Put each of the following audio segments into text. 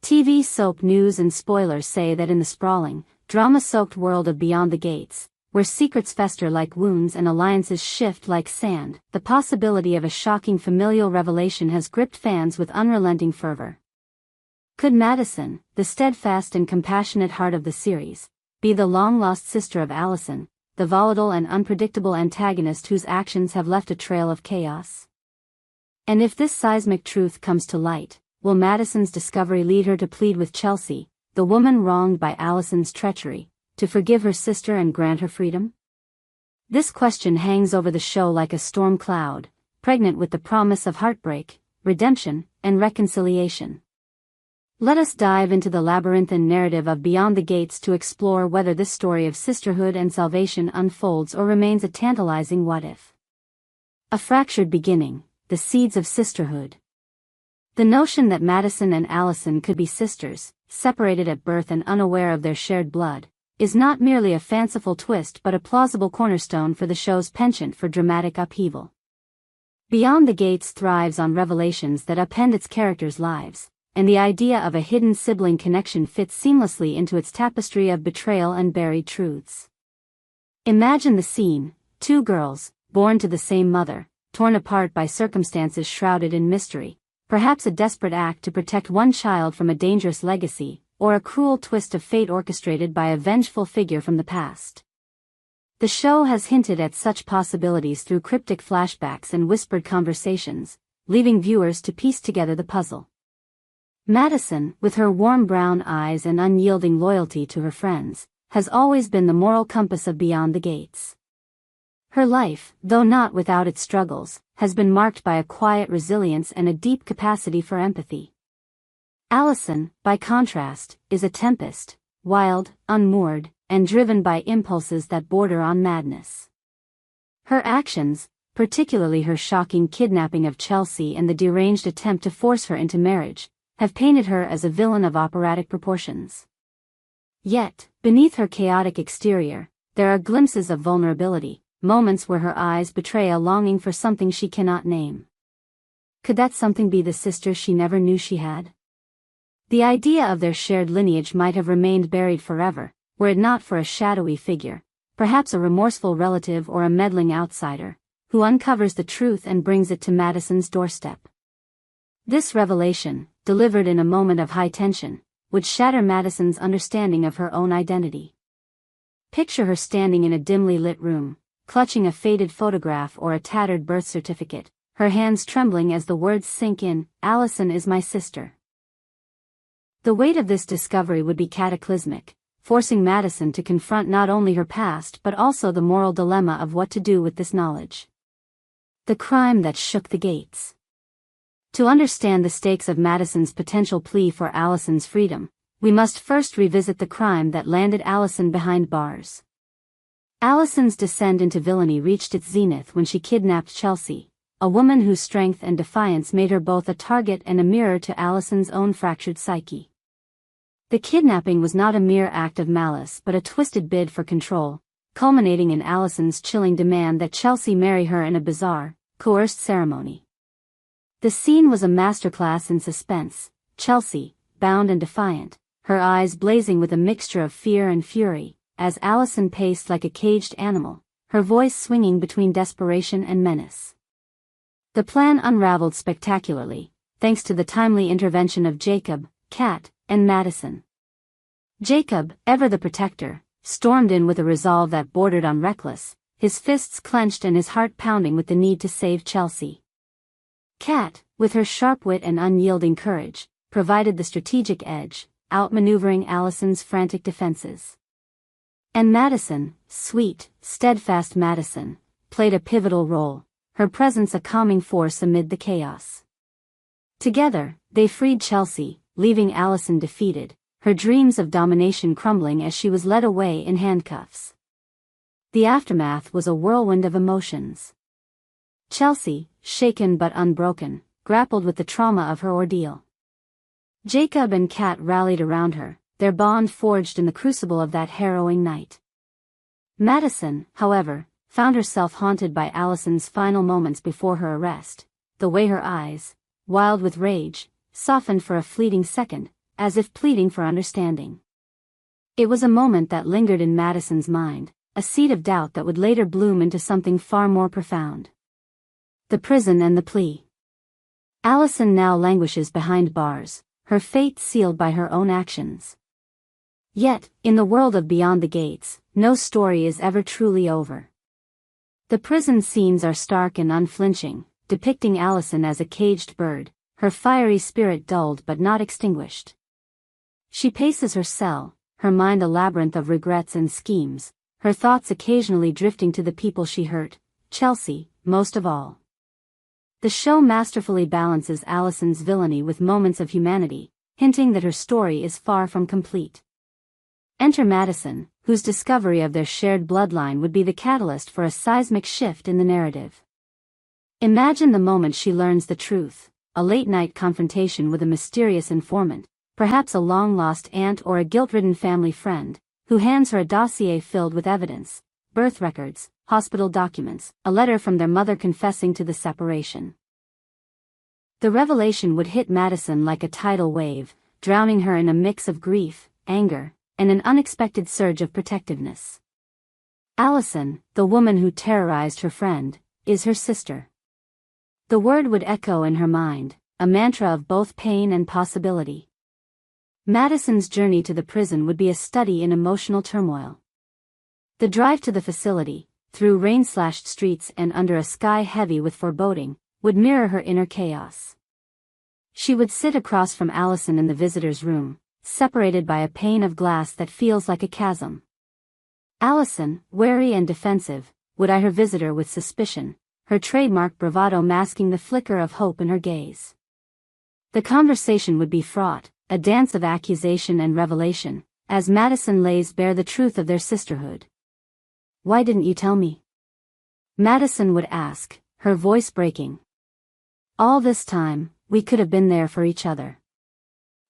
TV soap news and spoilers say that in the sprawling, drama-soaked world of Beyond the Gates, where secrets fester like wounds and alliances shift like sand, the possibility of a shocking familial revelation has gripped fans with unrelenting fervor. Could Madison, the steadfast and compassionate heart of the series, be the long-lost sister of Alison, the volatile and unpredictable antagonist whose actions have left a trail of chaos? And if this seismic truth comes to light, will Madison's discovery lead her to plead with Chelsea, the woman wronged by Alison's treachery, to forgive her sister and grant her freedom? This question hangs over the show like a storm cloud, pregnant with the promise of heartbreak, redemption, and reconciliation. Let us dive into the labyrinthine narrative of Beyond the Gates to explore whether this story of sisterhood and salvation unfolds or remains a tantalizing what-if. A fractured beginning, the seeds of sisterhood. The notion that Madison and Alison could be sisters, separated at birth and unaware of their shared blood, is not merely a fanciful twist but a plausible cornerstone for the show's penchant for dramatic upheaval. Beyond the Gates thrives on revelations that upend its characters' lives, and the idea of a hidden sibling connection fits seamlessly into its tapestry of betrayal and buried truths. Imagine the scene: two girls, born to the same mother, torn apart by circumstances shrouded in mystery, perhaps a desperate act to protect one child from a dangerous legacy, or a cruel twist of fate orchestrated by a vengeful figure from the past. The show has hinted at such possibilities through cryptic flashbacks and whispered conversations, leaving viewers to piece together the puzzle. Madison, with her warm brown eyes and unyielding loyalty to her friends, has always been the moral compass of Beyond the Gates. Her life, though not without its struggles, has been marked by a quiet resilience and a deep capacity for empathy. Alison, by contrast, is a tempest, wild, unmoored, and driven by impulses that border on madness. Her actions, particularly her shocking kidnapping of Chelsea and the deranged attempt to force her into marriage, have painted her as a villain of operatic proportions. Yet, beneath her chaotic exterior, there are glimpses of vulnerability, moments where her eyes betray a longing for something she cannot name. Could that something be the sister she never knew she had? The idea of their shared lineage might have remained buried forever, were it not for a shadowy figure, perhaps a remorseful relative or a meddling outsider, who uncovers the truth and brings it to Madison's doorstep. This revelation, delivered in a moment of high tension, would shatter Madison's understanding of her own identity. Picture her standing in a dimly lit room, clutching a faded photograph or a tattered birth certificate, her hands trembling as the words sink in, "Alison is my sister." The weight of this discovery would be cataclysmic, forcing Madison to confront not only her past but also the moral dilemma of what to do with this knowledge. The crime that shook the gates. To understand the stakes of Madison's potential plea for Alison's freedom, we must first revisit the crime that landed Alison behind bars. Alison's descent into villainy reached its zenith when she kidnapped Chelsea, a woman whose strength and defiance made her both a target and a mirror to Alison's own fractured psyche. The kidnapping was not a mere act of malice but a twisted bid for control, culminating in Alison's chilling demand that Chelsea marry her in a bizarre, coerced ceremony. The scene was a masterclass in suspense: Chelsea, bound and defiant, her eyes blazing with a mixture of fear and fury, as Alison paced like a caged animal, her voice swinging between desperation and menace. The plan unraveled spectacularly, thanks to the timely intervention of Jacob, Kat, and Madison. Jacob, ever the protector, stormed in with a resolve that bordered on reckless, his fists clenched and his heart pounding with the need to save Chelsea. Kat, with her sharp wit and unyielding courage, provided the strategic edge, outmaneuvering Alison's frantic defenses. And Madison, sweet, steadfast Madison, played a pivotal role, her presence a calming force amid the chaos. Together, they freed Chelsea, leaving Alison defeated, her dreams of domination crumbling as she was led away in handcuffs. The aftermath was a whirlwind of emotions. Chelsea, shaken but unbroken, grappled with the trauma of her ordeal. Jacob and Kat rallied around her, their bond forged in the crucible of that harrowing night. Madison, however, found herself haunted by Alison's final moments before her arrest, the way her eyes, wild with rage, softened for a fleeting second, as if pleading for understanding. It was a moment that lingered in Madison's mind, a seed of doubt that would later bloom into something far more profound. The prison and the plea. Alison now languishes behind bars, her fate sealed by her own actions. Yet, in the world of Beyond the Gates, no story is ever truly over. The prison scenes are stark and unflinching, depicting Alison as a caged bird, her fiery spirit dulled but not extinguished. She paces her cell, her mind a labyrinth of regrets and schemes, her thoughts occasionally drifting to the people she hurt, Chelsea, most of all. The show masterfully balances Alison's villainy with moments of humanity, hinting that her story is far from complete. Enter Madison, whose discovery of their shared bloodline would be the catalyst for a seismic shift in the narrative. Imagine the moment she learns the truth, a late-night confrontation with a mysterious informant, perhaps a long-lost aunt or a guilt-ridden family friend, who hands her a dossier filled with evidence, birth records, hospital documents, a letter from their mother confessing to the separation. The revelation would hit Madison like a tidal wave, drowning her in a mix of grief, anger, and an unexpected surge of protectiveness. Alison, the woman who terrorized her friend, is her sister. The word would echo in her mind, a mantra of both pain and possibility. Madison's journey to the prison would be a study in emotional turmoil. The drive to the facility, through rain-slashed streets and under a sky heavy with foreboding, would mirror her inner chaos. She would sit across from Alison in the visitor's room, separated by a pane of glass that feels like a chasm. Alison, wary and defensive, would eye her visitor with suspicion, her trademark bravado masking the flicker of hope in her gaze. The conversation would be fraught, a dance of accusation and revelation, as Madison lays bare the truth of their sisterhood. "Why didn't you tell me?" Madison would ask, her voice breaking. "All this time, we could have been there for each other."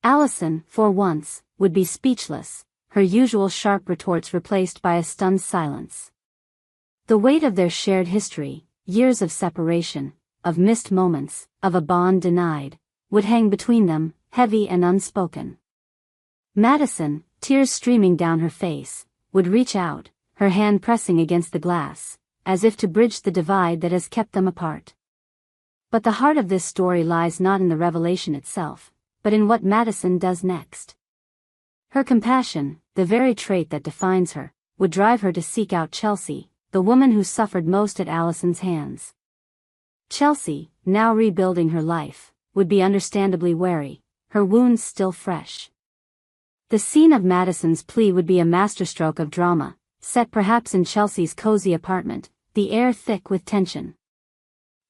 Alison, for once, would be speechless, her usual sharp retorts replaced by a stunned silence. The weight of their shared history, years of separation, of missed moments, of a bond denied, would hang between them, heavy and unspoken. Madison, tears streaming down her face, would reach out, her hand pressing against the glass, as if to bridge the divide that has kept them apart. But the heart of this story lies not in the revelation itself, but in what Madison does next. Her compassion, the very trait that defines her, would drive her to seek out Chelsea, the woman who suffered most at Alison's hands. Chelsea, now rebuilding her life, would be understandably wary, her wounds still fresh. The scene of Madison's plea would be a masterstroke of drama, set perhaps in Chelsea's cozy apartment, the air thick with tension.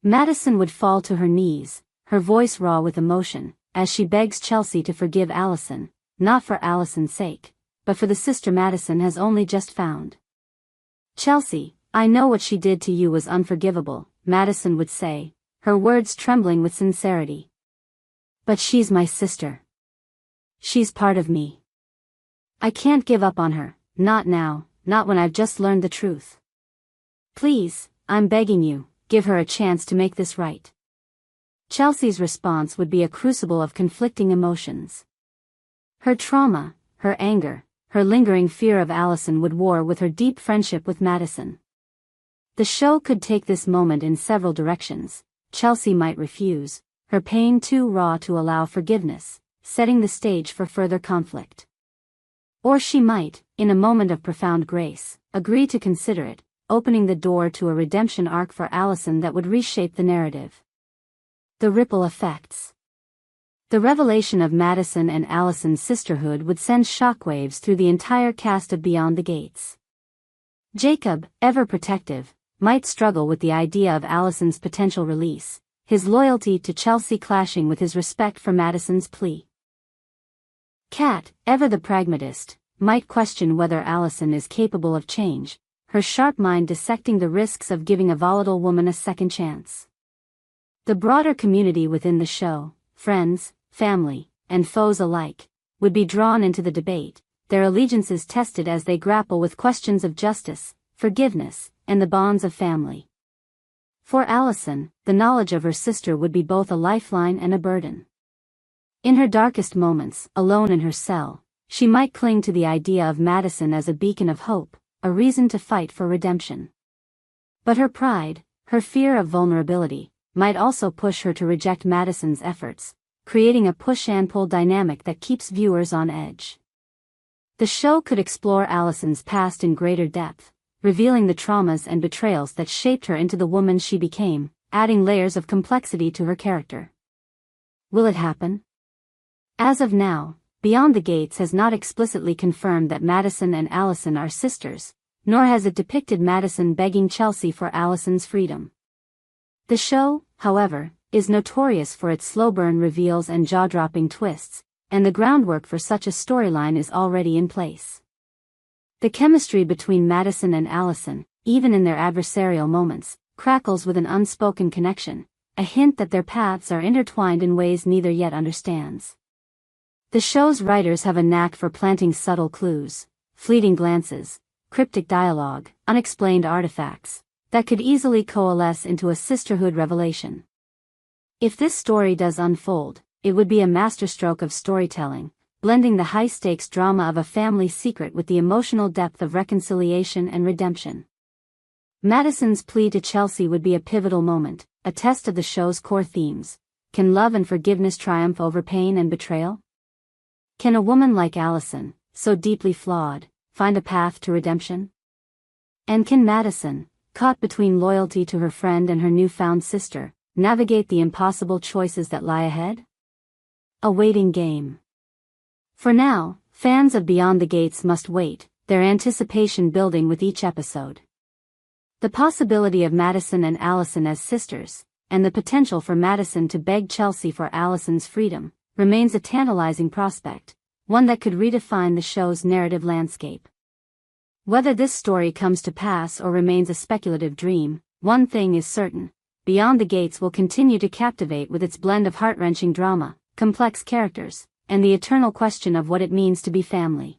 Madison would fall to her knees, her voice raw with emotion, as she begs Chelsea to forgive Alison, not for Alison's sake, but for the sister Madison has only just found. "Chelsea, I know what she did to you was unforgivable," Madison would say, her words trembling with sincerity. "But she's my sister. She's part of me. I can't give up on her, not now, not when I've just learned the truth. Please, I'm begging you, give her a chance to make this right." Chelsea's response would be a crucible of conflicting emotions. Her trauma, her anger, her lingering fear of Alison would war with her deep friendship with Madison. The show could take this moment in several directions. Chelsea might refuse, her pain too raw to allow forgiveness, setting the stage for further conflict. Or she might, in a moment of profound grace, agree to consider it, opening the door to a redemption arc for Alison that would reshape the narrative. The ripple effects. The revelation of Madison and Alison's sisterhood would send shockwaves through the entire cast of Beyond the Gates. Jacob, ever protective, might struggle with the idea of Alison's potential release, his loyalty to Chelsea clashing with his respect for Madison's plea. Kat, ever the pragmatist, might question whether Alison is capable of change, her sharp mind dissecting the risks of giving a volatile woman a second chance. The broader community within the show, friends, family, and foes alike, would be drawn into the debate, their allegiances tested as they grapple with questions of justice, forgiveness, and the bonds of family. For Alison, the knowledge of her sister would be both a lifeline and a burden. In her darkest moments, alone in her cell, she might cling to the idea of Madison as a beacon of hope, a reason to fight for redemption. But her pride, her fear of vulnerability, might also push her to reject Madison's efforts, creating a push-and-pull dynamic that keeps viewers on edge. The show could explore Alison's past in greater depth, revealing the traumas and betrayals that shaped her into the woman she became, adding layers of complexity to her character. Will it happen? As of now, Beyond the Gates has not explicitly confirmed that Madison and Alison are sisters, nor has it depicted Madison begging Chelsea for Alison's freedom. The show, however, is notorious for its slow-burn reveals and jaw-dropping twists, and the groundwork for such a storyline is already in place. The chemistry between Madison and Alison, even in their adversarial moments, crackles with an unspoken connection, a hint that their paths are intertwined in ways neither yet understands. The show's writers have a knack for planting subtle clues, fleeting glances, cryptic dialogue, unexplained artifacts, that could easily coalesce into a sisterhood revelation. If this story does unfold, it would be a masterstroke of storytelling, blending the high-stakes drama of a family secret with the emotional depth of reconciliation and redemption. Madison's plea to Chelsea would be a pivotal moment, a test of the show's core themes. Can love and forgiveness triumph over pain and betrayal? Can a woman like Alison, so deeply flawed, find a path to redemption? And can Madison, caught between loyalty to her friend and her newfound sister, navigate the impossible choices that lie ahead? A waiting game. For now, fans of Beyond the Gates must wait, their anticipation building with each episode. The possibility of Madison and Alison as sisters, and the potential for Madison to beg Chelsea for Alison's freedom, remains a tantalizing prospect, one that could redefine the show's narrative landscape. Whether this story comes to pass or remains a speculative dream, one thing is certain: Beyond the Gates will continue to captivate with its blend of heart-wrenching drama, complex characters, and the eternal question of what it means to be family.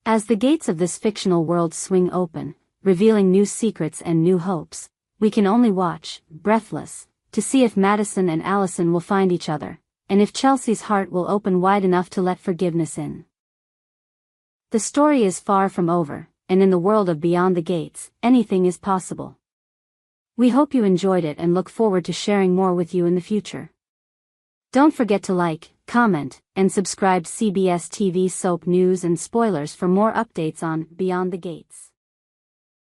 As the gates of this fictional world swing open, revealing new secrets and new hopes, we can only watch, breathless, to see if Madison and Alison will find each other, and if Chelsea's heart will open wide enough to let forgiveness in. The story is far from over, and in the world of Beyond the Gates, anything is possible. We hope you enjoyed it and look forward to sharing more with you in the future. Don't forget to like, comment, and subscribe CBS TV soap news and spoilers for more updates on Beyond the Gates.